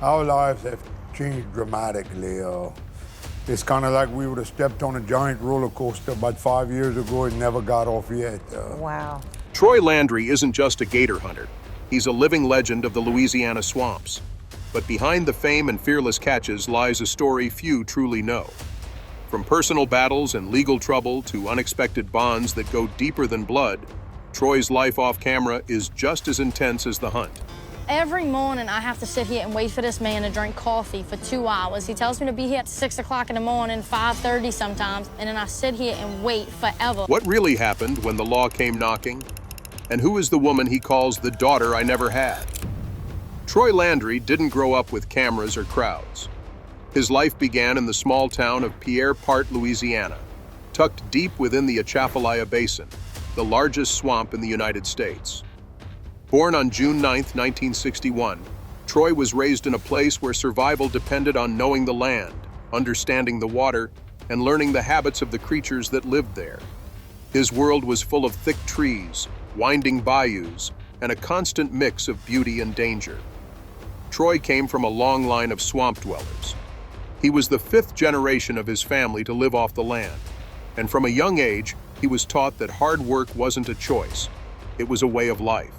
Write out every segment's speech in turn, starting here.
Our lives have changed dramatically. It's kind of like we would have stepped on a giant roller coaster about 5 years ago and never got off yet. Wow. Troy Landry isn't just a gator hunter. He's a living legend of the Louisiana swamps. But behind the fame and fearless catches lies a story few truly know. From personal battles and legal trouble to unexpected bonds that go deeper than blood, Troy's life off camera is just as intense as the hunt. Every morning I have to sit here and wait for this man to drink coffee for 2 hours. He tells me to be here at 6 o'clock in the morning, 5:30 sometimes, and then I sit here and wait forever. What really happened when the law came knocking? And who is the woman he calls the daughter I never had? Troy Landry didn't grow up with cameras or crowds. His life began in the small town of Pierre Part, Louisiana, tucked deep within the Atchafalaya Basin, the largest swamp in the United States. Born on June 9, 1961, Troy was raised in a place where survival depended on knowing the land, understanding the water, and learning the habits of the creatures that lived there. His world was full of thick trees, winding bayous, and a constant mix of beauty and danger. Troy came from a long line of swamp dwellers. He was the fifth generation of his family to live off the land, and from a young age, he was taught that hard work wasn't a choice, it was a way of life.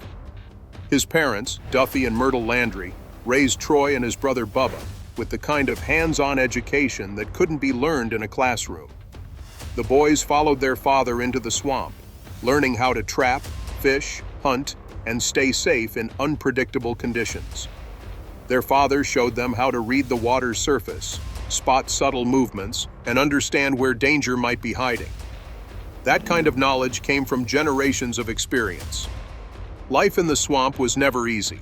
His parents, Duffy and Myrtle Landry, raised Troy and his brother Bubba with the kind of hands-on education that couldn't be learned in a classroom. The boys followed their father into the swamp, learning how to trap, fish, hunt, and stay safe in unpredictable conditions. Their father showed them how to read the water's surface, spot subtle movements, and understand where danger might be hiding. That kind of knowledge came from generations of experience. Life in the swamp was never easy.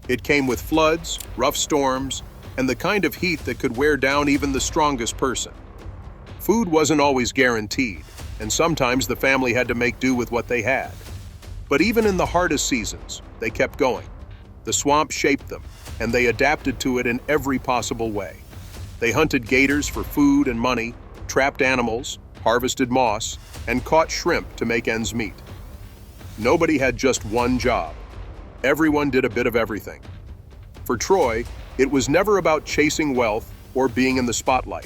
It came with floods, rough storms, and the kind of heat that could wear down even the strongest person. Food wasn't always guaranteed, and sometimes the family had to make do with what they had. But even in the hardest seasons, they kept going. The swamp shaped them, and they adapted to it in every possible way. They hunted gators for food and money, trapped animals, harvested moss, and caught shrimp to make ends meet. Nobody had just one job. Everyone did a bit of everything. For Troy, it was never about chasing wealth or being in the spotlight.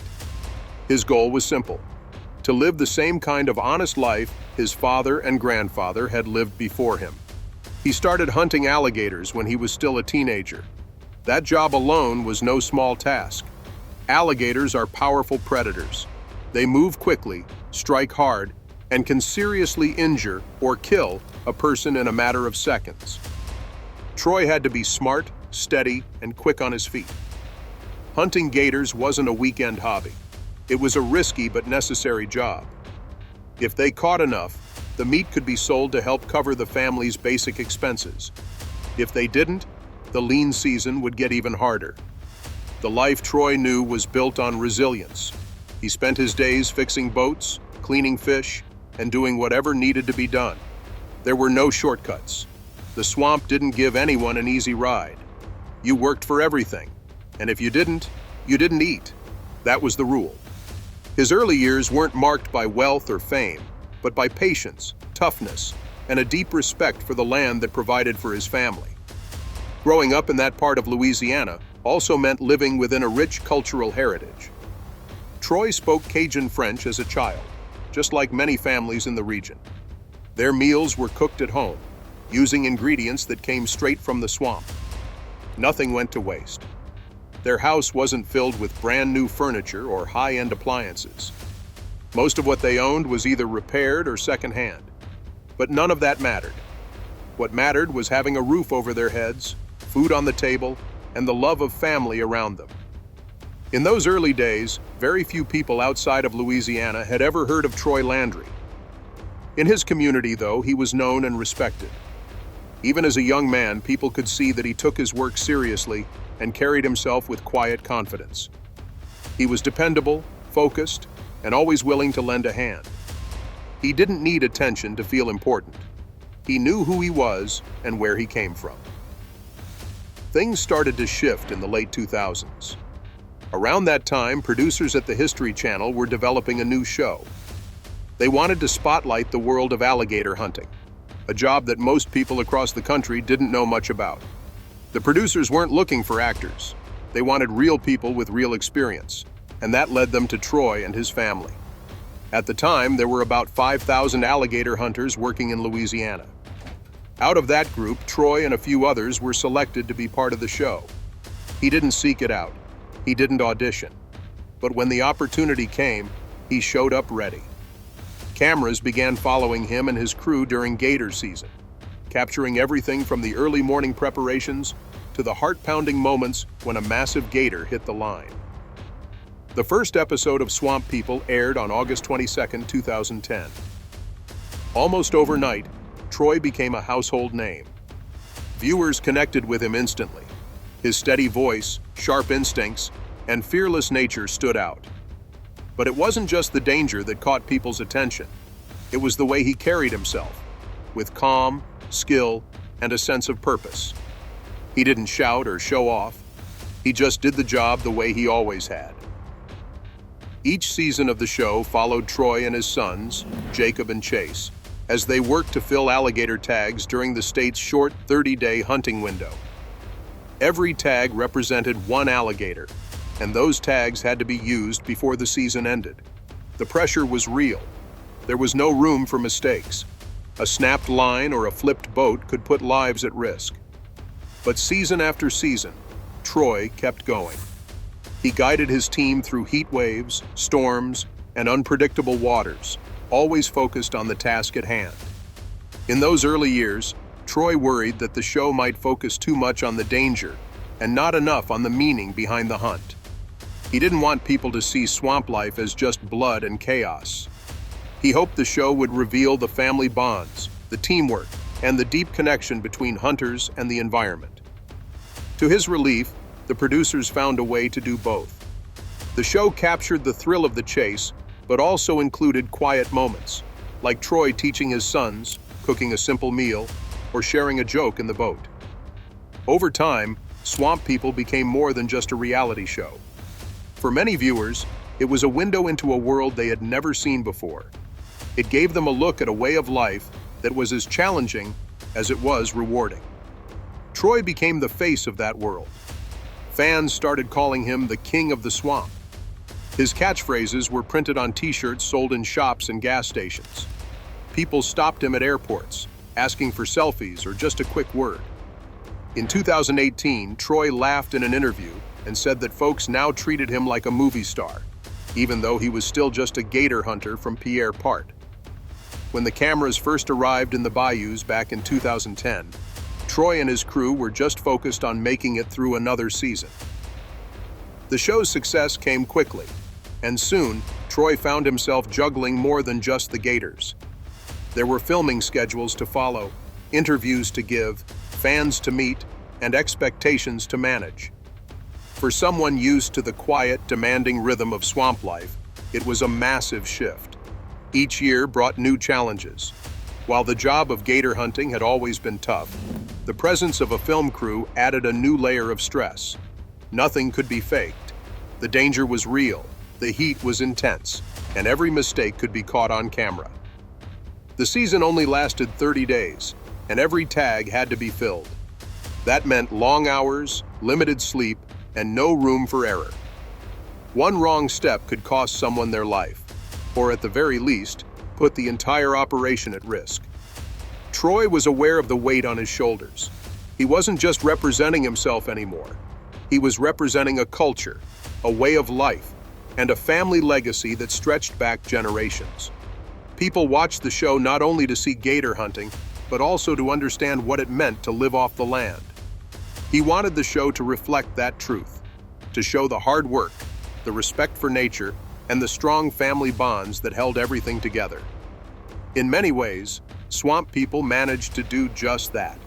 His goal was simple: to live the same kind of honest life his father and grandfather had lived before him. He started hunting alligators when he was still a teenager. That job alone was no small task. Alligators are powerful predators. They move quickly, strike hard, and can seriously injure or kill a person in a matter of seconds. Troy had to be smart, steady, and quick on his feet. Hunting gators wasn't a weekend hobby. It was a risky but necessary job. If they caught enough, the meat could be sold to help cover the family's basic expenses. If they didn't, the lean season would get even harder. The life Troy knew was built on resilience. He spent his days fixing boats, cleaning fish, and doing whatever needed to be done. There were no shortcuts. The swamp didn't give anyone an easy ride. You worked for everything, and if you didn't eat. That was the rule. His early years weren't marked by wealth or fame, but by patience, toughness, and a deep respect for the land that provided for his family. Growing up in that part of Louisiana also meant living within a rich cultural heritage. Troy spoke Cajun French as a child, just like many families in the region. Their meals were cooked at home, using ingredients that came straight from the swamp. Nothing went to waste. Their house wasn't filled with brand new furniture or high-end appliances. Most of what they owned was either repaired or secondhand. But none of that mattered. What mattered was having a roof over their heads, food on the table, and the love of family around them. In those early days, very few people outside of Louisiana had ever heard of Troy Landry. In his community, though, he was known and respected. Even as a young man, people could see that he took his work seriously and carried himself with quiet confidence. He was dependable, focused, and always willing to lend a hand. He didn't need attention to feel important. He knew who he was and where he came from. Things started to shift in the late 2000s. Around that time, producers at the History Channel were developing a new show. They wanted to spotlight the world of alligator hunting, a job that most people across the country didn't know much about. The producers weren't looking for actors. They wanted real people with real experience, and that led them to Troy and his family. At the time, there were about 5,000 alligator hunters working in Louisiana. Out of that group, Troy and a few others were selected to be part of the show. He didn't seek it out. He didn't audition. But when the opportunity came, he showed up ready. Cameras began following him and his crew during gator season, capturing everything from the early morning preparations to the heart-pounding moments when a massive gator hit the line. The first episode of Swamp People aired on August 22, 2010. Almost overnight, Troy became a household name. Viewers connected with him instantly. His steady voice, sharp instincts, and fearless nature stood out. But it wasn't just the danger that caught people's attention. It was the way he carried himself, with calm, skill, and a sense of purpose. He didn't shout or show off. He just did the job the way he always had. Each season of the show followed Troy and his sons, Jacob and Chase, as they worked to fill alligator tags during the state's short 30-day hunting window. Every tag represented one alligator, and those tags had to be used before the season ended. The pressure was real. There was no room for mistakes. A snapped line or a flipped boat could put lives at risk. But season after season, Troy kept going. He guided his team through heat waves, storms, and unpredictable waters, always focused on the task at hand. In those early years, Troy worried that the show might focus too much on the danger and not enough on the meaning behind the hunt. He didn't want people to see swamp life as just blood and chaos. He hoped the show would reveal the family bonds, the teamwork, and the deep connection between hunters and the environment. To his relief, the producers found a way to do both. The show captured the thrill of the chase, but also included quiet moments, like Troy teaching his sons, cooking a simple meal, or sharing a joke in the boat. Over time, Swamp People became more than just a reality show. For many viewers, it was a window into a world they had never seen before. It gave them a look at a way of life that was as challenging as it was rewarding. Troy became the face of that world. Fans started calling him the King of the Swamp. His catchphrases were printed on t-shirts sold in shops and gas stations. People stopped him at airports, asking for selfies or just a quick word. In 2018, Troy laughed in an interview and said that folks now treated him like a movie star, even though he was still just a gator hunter from Pierre Part. When the cameras first arrived in the bayous back in 2010, Troy and his crew were just focused on making it through another season. The show's success came quickly, and soon, Troy found himself juggling more than just the gators. There were filming schedules to follow, interviews to give, fans to meet, and expectations to manage. For someone used to the quiet, demanding rhythm of swamp life, it was a massive shift. Each year brought new challenges. While the job of gator hunting had always been tough, the presence of a film crew added a new layer of stress. Nothing could be faked. The danger was real, the heat was intense, and every mistake could be caught on camera. The season only lasted 30 days, and every tag had to be filled. That meant long hours, limited sleep, and no room for error. One wrong step could cost someone their life, or at the very least, put the entire operation at risk. Troy was aware of the weight on his shoulders. He wasn't just representing himself anymore. He was representing a culture, a way of life, and a family legacy that stretched back generations. People watched the show not only to see gator hunting, but also to understand what it meant to live off the land. He wanted the show to reflect that truth, to show the hard work, the respect for nature, and the strong family bonds that held everything together. In many ways, Swamp People managed to do just that.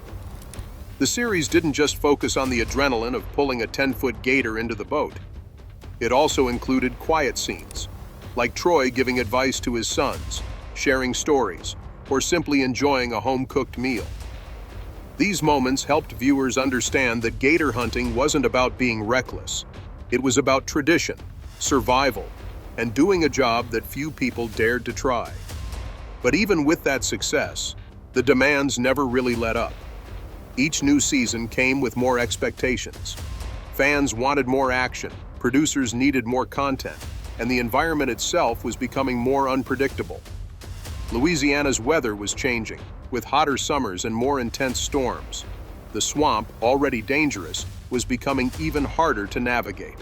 The series didn't just focus on the adrenaline of pulling a 10-foot gator into the boat. It also included quiet scenes, like Troy giving advice to his sons, sharing stories, or simply enjoying a home-cooked meal. These moments helped viewers understand that gator hunting wasn't about being reckless. It was about tradition, survival, and doing a job that few people dared to try. But even with that success, the demands never really let up. Each new season came with more expectations. Fans wanted more action, producers needed more content, and the environment itself was becoming more unpredictable. Louisiana's weather was changing, with hotter summers and more intense storms. The swamp, already dangerous, was becoming even harder to navigate.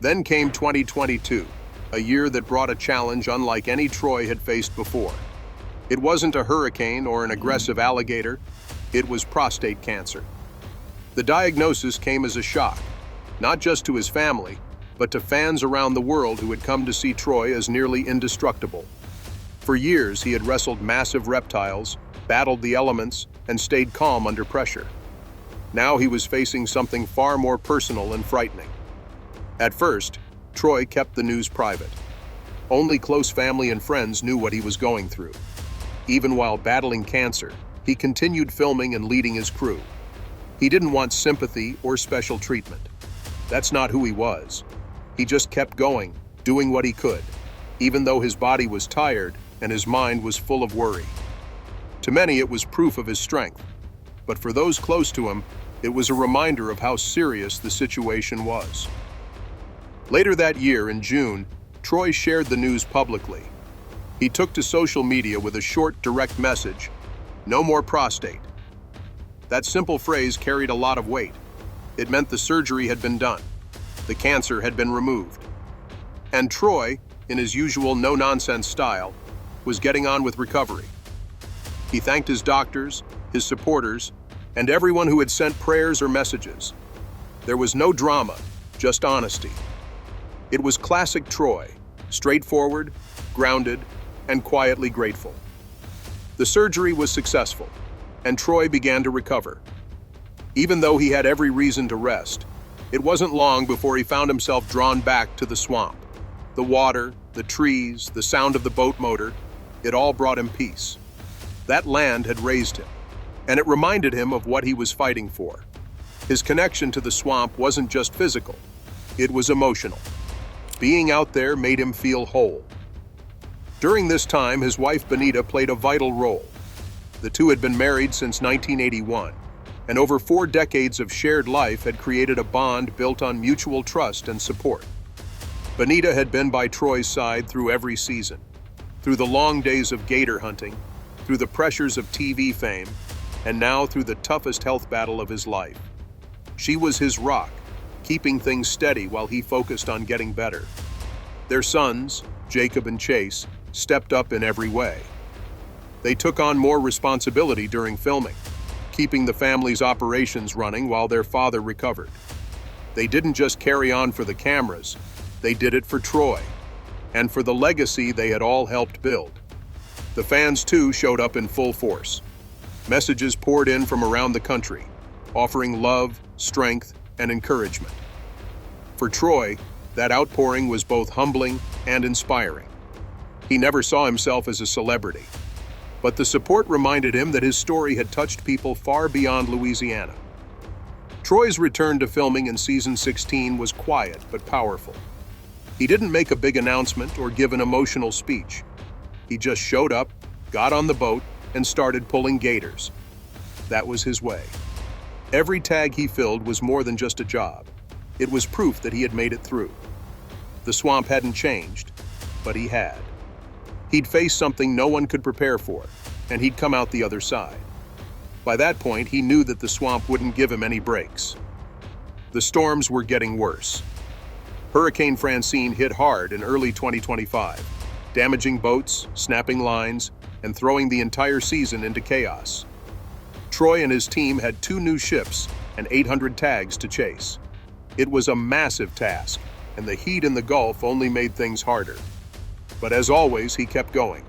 Then came 2022, a year that brought a challenge unlike any Troy had faced before. It wasn't a hurricane or an aggressive alligator, it was prostate cancer. The diagnosis came as a shock, not just to his family, but to fans around the world who had come to see Troy as nearly indestructible. For years, he had wrestled massive reptiles, battled the elements, and stayed calm under pressure. Now he was facing something far more personal and frightening. At first, Troy kept the news private. Only close family and friends knew what he was going through. Even while battling cancer, he continued filming and leading his crew. He didn't want sympathy or special treatment. That's not who he was. He just kept going, doing what he could, even though his body was tired and his mind was full of worry. To many, it was proof of his strength, but for those close to him, it was a reminder of how serious the situation was. Later that year, in June, Troy shared the news publicly. He took to social media with a short, direct message, "No more prostate." That simple phrase carried a lot of weight. It meant the surgery had been done. The cancer had been removed. And Troy, in his usual no-nonsense style, was getting on with recovery. He thanked his doctors, his supporters, and everyone who had sent prayers or messages. There was no drama, just honesty. It was classic Troy, straightforward, grounded, and quietly grateful. The surgery was successful, and Troy began to recover. Even though he had every reason to rest, it wasn't long before he found himself drawn back to the swamp. The water, the trees, the sound of the boat motor, it all brought him peace. That land had raised him, and it reminded him of what he was fighting for. His connection to the swamp wasn't just physical, it was emotional. Being out there made him feel whole. During this time, his wife Benita played a vital role. The two had been married since 1981, and over 4 decades of shared life had created a bond built on mutual trust and support. Benita had been by Troy's side through every season, through the long days of gator hunting, through the pressures of TV fame, and now through the toughest health battle of his life. She was his rock, keeping things steady while he focused on getting better. Their sons, Jacob and Chase, stepped up in every way. They took on more responsibility during filming, keeping the family's operations running while their father recovered. They didn't just carry on for the cameras, they did it for Troy, and for the legacy they had all helped build. The fans too showed up in full force. Messages poured in from around the country, offering love, strength, and encouragement. For Troy, that outpouring was both humbling and inspiring. He never saw himself as a celebrity, but the support reminded him that his story had touched people far beyond Louisiana. Troy's return to filming in season 16 was quiet but powerful. He didn't make a big announcement or give an emotional speech. He just showed up, got on the boat, and started pulling gators. That was his way. Every tag he filled was more than just a job. It was proof that he had made it through. The swamp hadn't changed, but he had. He'd faced something no one could prepare for, and he'd come out the other side. By that point, he knew that the swamp wouldn't give him any breaks. The storms were getting worse. Hurricane Francine hit hard in early 2025, damaging boats, snapping lines, and throwing the entire season into chaos. Troy and his team had 2 new ships and 800 tags to chase. It was a massive task, and the heat in the Gulf only made things harder. But as always, he kept going.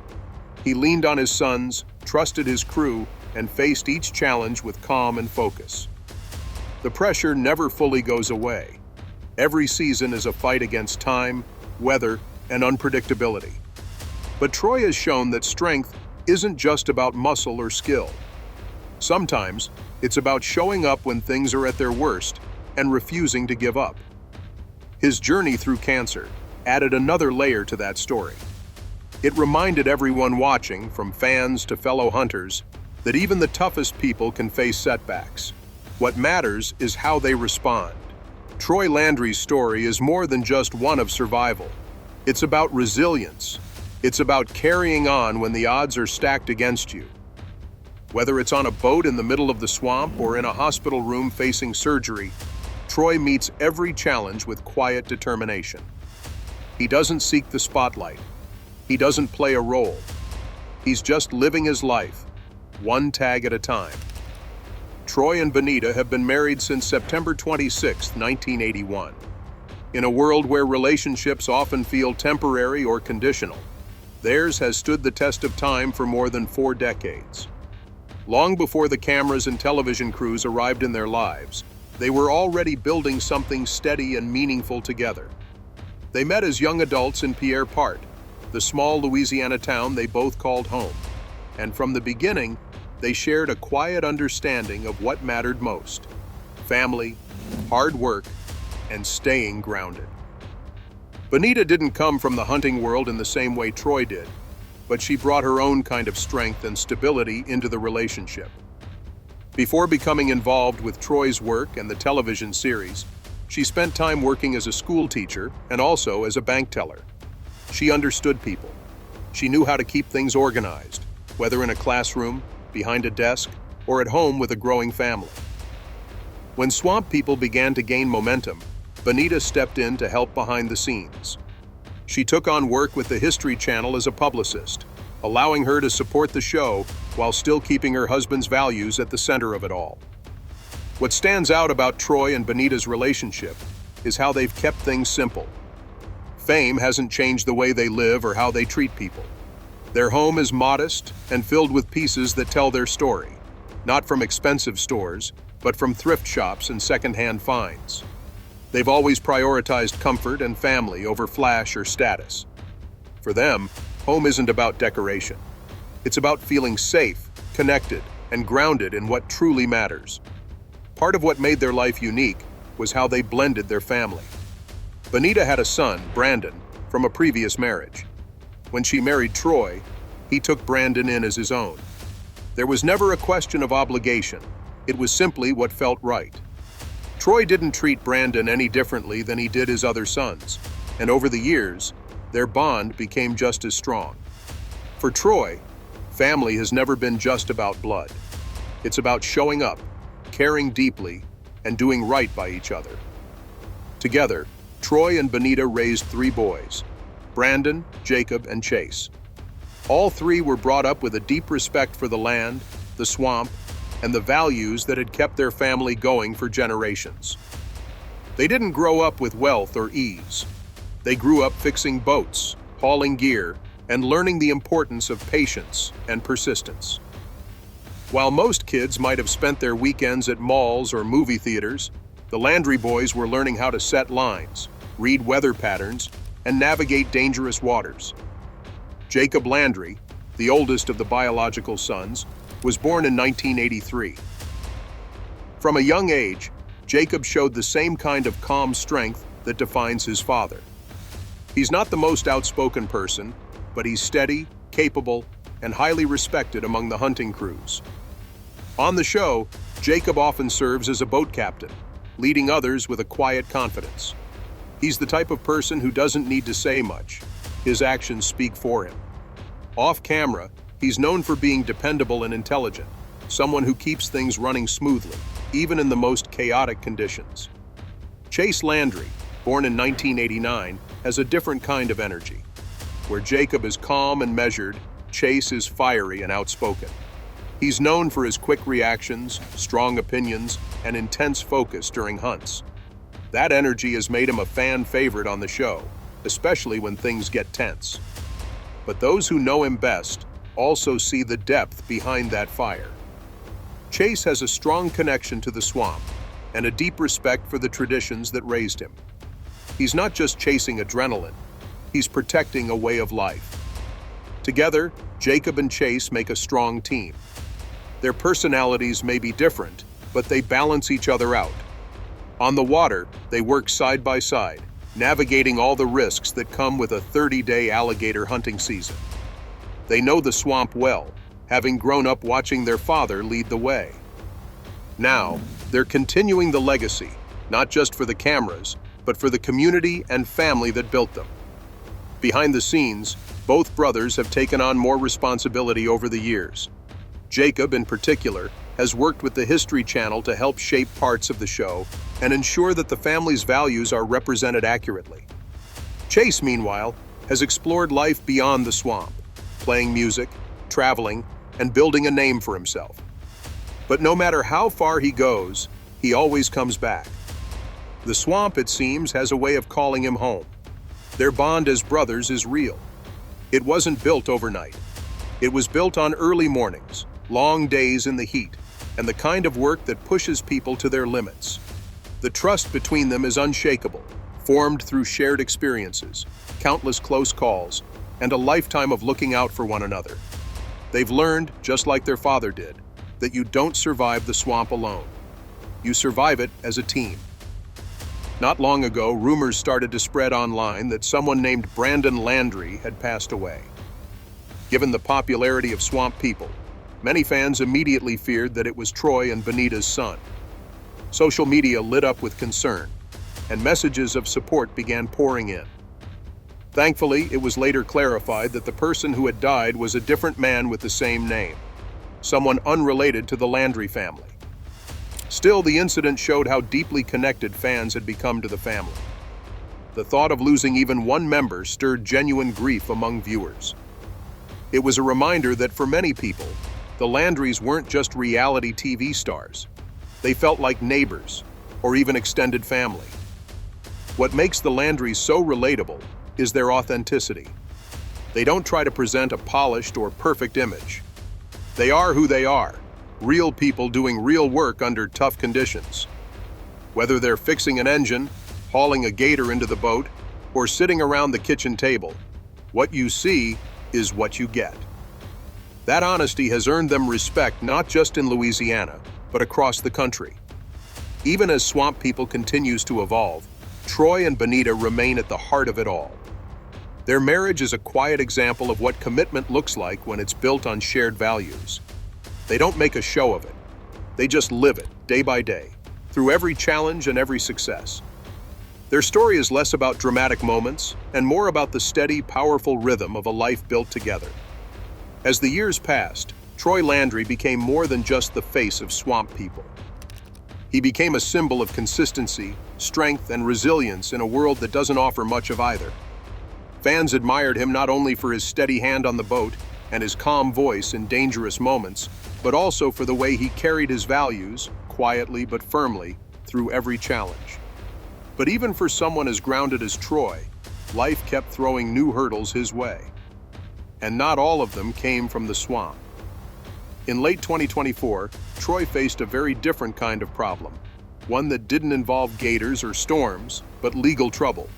He leaned on his sons, trusted his crew, and faced each challenge with calm and focus. The pressure never fully goes away. Every season is a fight against time, weather, and unpredictability. But Troy has shown that strength isn't just about muscle or skill. Sometimes, it's about showing up when things are at their worst and refusing to give up. His journey through cancer added another layer to that story. It reminded everyone watching, from fans to fellow hunters, that even the toughest people can face setbacks. What matters is how they respond. Troy Landry's story is more than just one of survival. It's about resilience. It's about carrying on when the odds are stacked against you. Whether it's on a boat in the middle of the swamp or in a hospital room facing surgery, Troy meets every challenge with quiet determination. He doesn't seek the spotlight. He doesn't play a role. He's just living his life, one tag at a time. Troy and Benita have been married since September 26, 1981. In a world where relationships often feel temporary or conditional, theirs has stood the test of time for more than 4 decades. Long before the cameras and television crews arrived in their lives, they were already building something steady and meaningful together. They met as young adults in Pierre Part, the small Louisiana town they both called home. And from the beginning, they shared a quiet understanding of what mattered most: family, hard work, and staying grounded. Benita didn't come from the hunting world in the same way Troy did, but she brought her own kind of strength and stability into the relationship. Before becoming involved with Troy's work and the television series, she spent time working as a school teacher and also as a bank teller. She understood people. She knew how to keep things organized, whether in a classroom, behind a desk, or at home with a growing family. When Swamp People began to gain momentum, Benita stepped in to help behind the scenes. She took on work with the History Channel as a publicist, allowing her to support the show while still keeping her husband's values at the center of it all. What stands out about Troy and Benita's relationship is how they've kept things simple. Fame hasn't changed the way they live or how they treat people. Their home is modest and filled with pieces that tell their story, not from expensive stores, but from thrift shops and secondhand finds. They've always prioritized comfort and family over flash or status. For them, home isn't about decoration. It's about feeling safe, connected, and grounded in what truly matters. Part of what made their life unique was how they blended their family. Benita had a son, Brandon, from a previous marriage. When she married Troy, he took Brandon in as his own. There was never a question of obligation. It was simply what felt right. Troy didn't treat Brandon any differently than he did his other sons, and over the years, their bond became just as strong. For Troy, family has never been just about blood. It's about showing up, caring deeply, and doing right by each other. Together, Troy and Benita raised 3 boys: Brandon, Jacob, and Chase. All 3 were brought up with a deep respect for the land, the swamp, and the values that had kept their family going for generations. They didn't grow up with wealth or ease. They grew up fixing boats, hauling gear, and learning the importance of patience and persistence. While most kids might have spent their weekends at malls or movie theaters, the Landry boys were learning how to set lines, read weather patterns, and navigate dangerous waters. Jacob Landry, the oldest of the biological sons, was born in 1983. From a young age, Jacob showed the same kind of calm strength that defines his father. He's not the most outspoken person, but he's steady, capable, and highly respected among the hunting crews. On the show, Jacob often serves as a boat captain, leading others with a quiet confidence. He's the type of person who doesn't need to say much. His actions speak for him. Off camera, he's known for being dependable and intelligent, someone who keeps things running smoothly, even in the most chaotic conditions. Chase Landry, born in 1989, has a different kind of energy. Where Jacob is calm and measured, Chase is fiery and outspoken. He's known for his quick reactions, strong opinions, and intense focus during hunts. That energy has made him a fan favorite on the show, especially when things get tense. But those who know him best also see the depth behind that fire. Chase has a strong connection to the swamp and a deep respect for the traditions that raised him. He's not just chasing adrenaline, he's protecting a way of life. Together, Jacob and Chase make a strong team. Their personalities may be different, but they balance each other out. On the water, they work side by side, navigating all the risks that come with a 30-day alligator hunting season. They know the swamp well, having grown up watching their father lead the way. Now, They're continuing the legacy, not just for the cameras, but for the community and family that built them. Behind the scenes, both brothers have taken on more responsibility over the years. Jacob, in particular, has worked with the History Channel to help shape parts of the show and ensure that the family's values are represented accurately. Chase, meanwhile, has explored life beyond the swamp, playing music, traveling, and building a name for himself. But no matter how far he goes, he always comes back. The swamp, it seems, has a way of calling him home. Their bond as brothers is real. It wasn't built overnight. It was built on early mornings, long days in the heat, and the kind of work that pushes people to their limits. The trust between them is unshakable, formed through shared experiences, countless close calls, and a lifetime of looking out for one another. They've learned, just like their father did, that you don't survive the swamp alone. You survive it as a team. Not long ago, rumors started to spread online that someone named Brandon Landry had passed away. Given the popularity of swamp people, many fans immediately feared that it was Troy and Benita's son. Social media lit up with concern, and messages of support began pouring in. Thankfully, it was later clarified that the person who had died was a different man with the same name, someone unrelated to the Landry family. Still, the incident showed how deeply connected fans had become to the family. The thought of losing even one member stirred genuine grief among viewers. It was a reminder that for many people, the Landrys weren't just reality TV stars. They felt like neighbors, or even extended family. What makes the Landrys so relatable is their authenticity. They don't try to present a polished or perfect image. They are who they are, real people doing real work under tough conditions. Whether they're fixing an engine, hauling a gator into the boat, or sitting around the kitchen table, what you see is what you get. That honesty has earned them respect not just in Louisiana, but across the country. Even as Swamp People continues to evolve, Troy and Benita remain at the heart of it all. Their marriage is a quiet example of what commitment looks like when it's built on shared values. They don't make a show of it. They just live it, day by day, through every challenge and every success. Their story is less about dramatic moments and more about the steady, powerful rhythm of a life built together. As the years passed, Troy Landry became more than just the face of Swamp People. He became a symbol of consistency, strength, and resilience in a world that doesn't offer much of either. Fans admired him not only for his steady hand on the boat and his calm voice in dangerous moments, but also for the way he carried his values, quietly but firmly, through every challenge. But even for someone as grounded as Troy, life kept throwing new hurdles his way. And not all of them came from the swamp. In late 2024, Troy faced a very different kind of problem, one that didn't involve gators or storms, but legal trouble.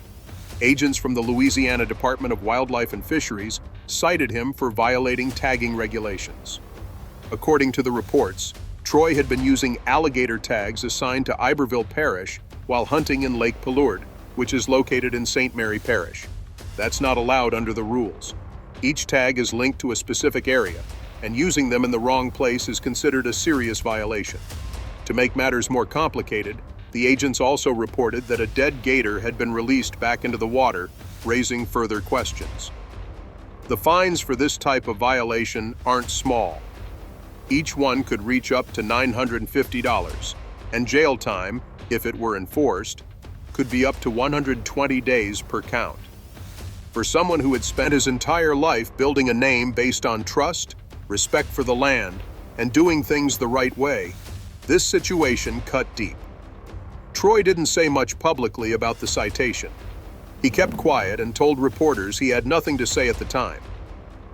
Agents from the Louisiana Department of Wildlife and Fisheries cited him for violating tagging regulations. According to the reports, Troy had been using alligator tags assigned to Iberville Parish while hunting in Lake Palourde, which is located in St. Mary Parish. That's not allowed under the rules. Each tag is linked to a specific area, and using them in the wrong place is considered a serious violation. To make matters more complicated, the agents also reported that a dead gator had been released back into the water, raising further questions. The fines for this type of violation aren't small. Each one could reach up to $950, and jail time, if it were enforced, could be up to 120 days per count. For someone who had spent his entire life building a name based on trust, respect for the land, and doing things the right way, this situation cut deep. Troy didn't say much publicly about the citation. He kept quiet and told reporters he had nothing to say at the time.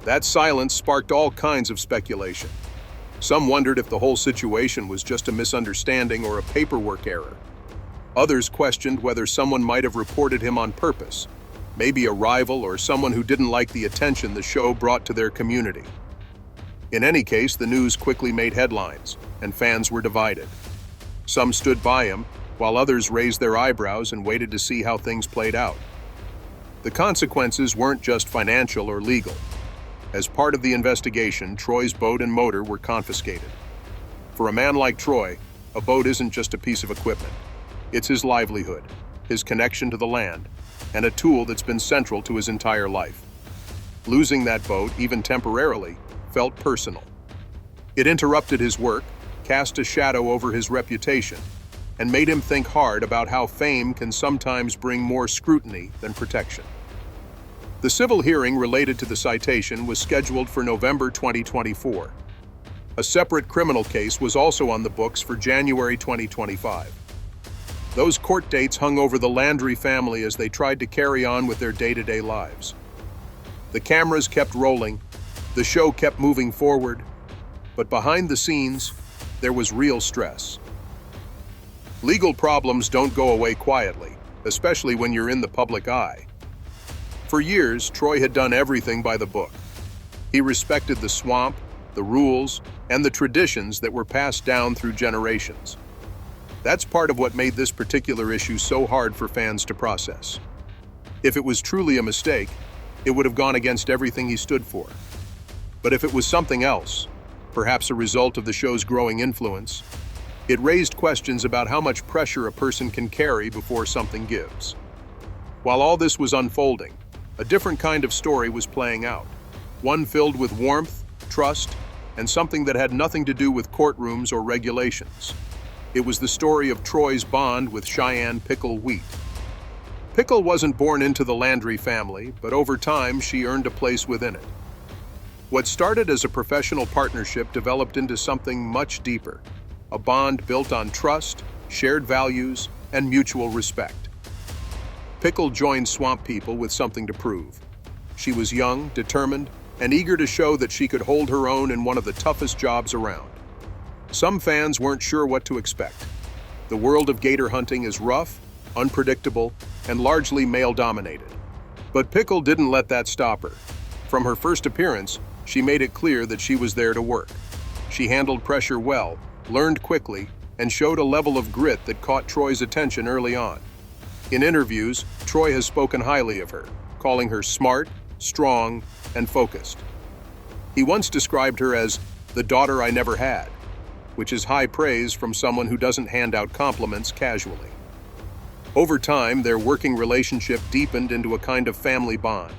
That silence sparked all kinds of speculation. Some wondered if the whole situation was just a misunderstanding or a paperwork error. Others questioned whether someone might have reported him on purpose, maybe a rival or someone who didn't like the attention the show brought to their community. In any case, the news quickly made headlines, and fans were divided. Some stood by him, while others raised their eyebrows and waited to see how things played out. The consequences weren't just financial or legal. As part of the investigation, Troy's boat and motor were confiscated. For a man like Troy, a boat isn't just a piece of equipment. It's his livelihood, his connection to the land, and a tool that's been central to his entire life. Losing that boat, even temporarily, felt personal. It interrupted his work, cast a shadow over his reputation, and made him think hard about how fame can sometimes bring more scrutiny than protection. The civil hearing related to the citation was scheduled for November 2024. A separate criminal case was also on the books for January 2025. Those court dates hung over the Landry family as they tried to carry on with their day-to-day lives. The cameras kept rolling, the show kept moving forward, but behind the scenes, there was real stress. Legal problems don't go away quietly, especially when you're in the public eye. For years, Troy had done everything by the book. He respected the swamp, the rules, and the traditions that were passed down through generations. That's part of what made this particular issue so hard for fans to process. If it was truly a mistake, it would have gone against everything he stood for. But if it was something else, perhaps a result of the show's growing influence, it raised questions about how much pressure a person can carry before something gives. While all this was unfolding, a different kind of story was playing out, one filled with warmth, trust, and something that had nothing to do with courtrooms or regulations. It was the story of Troy's bond with Cheyenne Pickle Wheat. Pickle wasn't born into the Landry family, but over time she earned a place within it. What started as a professional partnership developed into something much deeper, a bond built on trust, shared values, and mutual respect. Pickle joined Swamp People with something to prove. She was young, determined, and eager to show that she could hold her own in one of the toughest jobs around. Some fans weren't sure what to expect. The world of gator hunting is rough, unpredictable, and largely male-dominated. But Pickle didn't let that stop her. From her first appearance, she made it clear that she was there to work. She handled pressure well, learned quickly, and showed a level of grit that caught Troy's attention early on. In interviews, Troy has spoken highly of her, calling her smart, strong, and focused. He once described her as the daughter I never had, which is high praise from someone who doesn't hand out compliments casually. Over time, their working relationship deepened into a kind of family bond.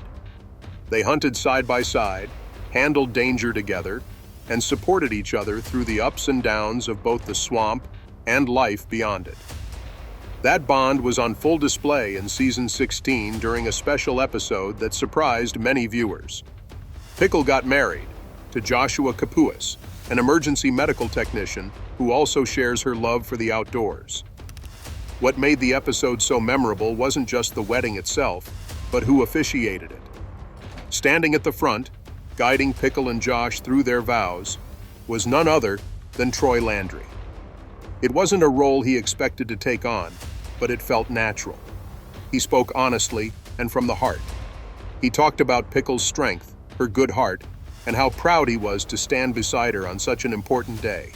They hunted side by side, handled danger together, and supported each other through the ups and downs of both the swamp and life beyond it. That bond was on full display in season 16 during a special episode that surprised many viewers. Pickle got married to Joshua Capuas, an emergency medical technician who also shares her love for the outdoors. What made the episode so memorable wasn't just the wedding itself, but who officiated it. Standing at the front, guiding Pickle and Josh through their vows, was none other than Troy Landry. It wasn't a role he expected to take on, but it felt natural. He spoke honestly and from the heart. He talked about Pickle's strength, her good heart, and how proud he was to stand beside her on such an important day.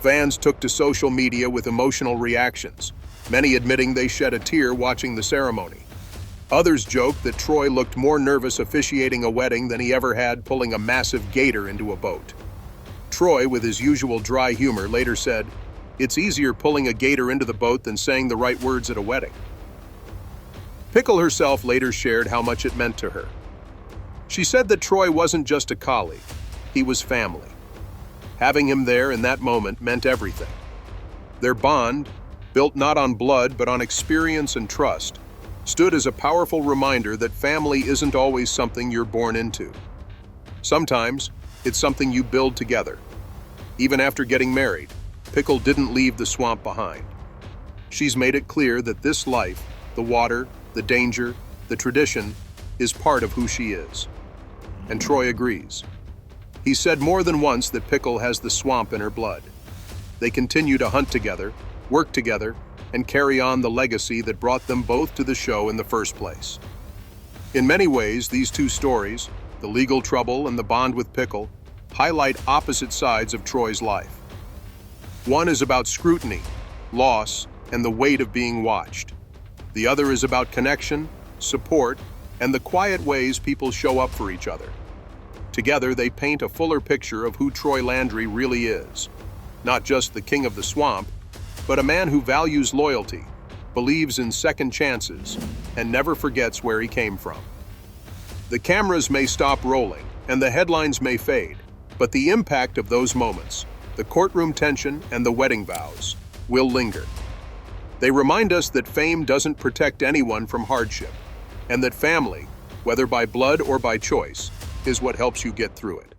Fans took to social media with emotional reactions, many admitting they shed a tear watching the ceremony. Others joked that Troy looked more nervous officiating a wedding than he ever had pulling a massive gator into a boat. Troy, with his usual dry humor, later said, "It's easier pulling a gator into the boat than saying the right words at a wedding." Pickle herself later shared how much it meant to her. She said that Troy wasn't just a colleague, he was family. Having him there in that moment meant everything. Their bond, built not on blood but on experience and trust, stood as a powerful reminder that family isn't always something you're born into. Sometimes, it's something you build together. Even after getting married, Pickle didn't leave the swamp behind. She's made it clear that this life, the water, the danger, the tradition, is part of who she is. And Troy agrees. He said more than once that Pickle has the swamp in her blood. They continue to hunt together, work together, and carry on the legacy that brought them both to the show in the first place. In many ways, these two stories, the legal trouble and the bond with Pickle, highlight opposite sides of Troy's life. One is about scrutiny, loss, and the weight of being watched. The other is about connection, support, and the quiet ways people show up for each other. Together, they paint a fuller picture of who Troy Landry really is. not just the king of the swamp, but a man who values loyalty, believes in second chances, and never forgets where he came from. The cameras may stop rolling, and the headlines may fade, but the impact of those moments, the courtroom tension and the wedding vows, will linger. They remind us that fame doesn't protect anyone from hardship, and that family, whether by blood or by choice, is what helps you get through it.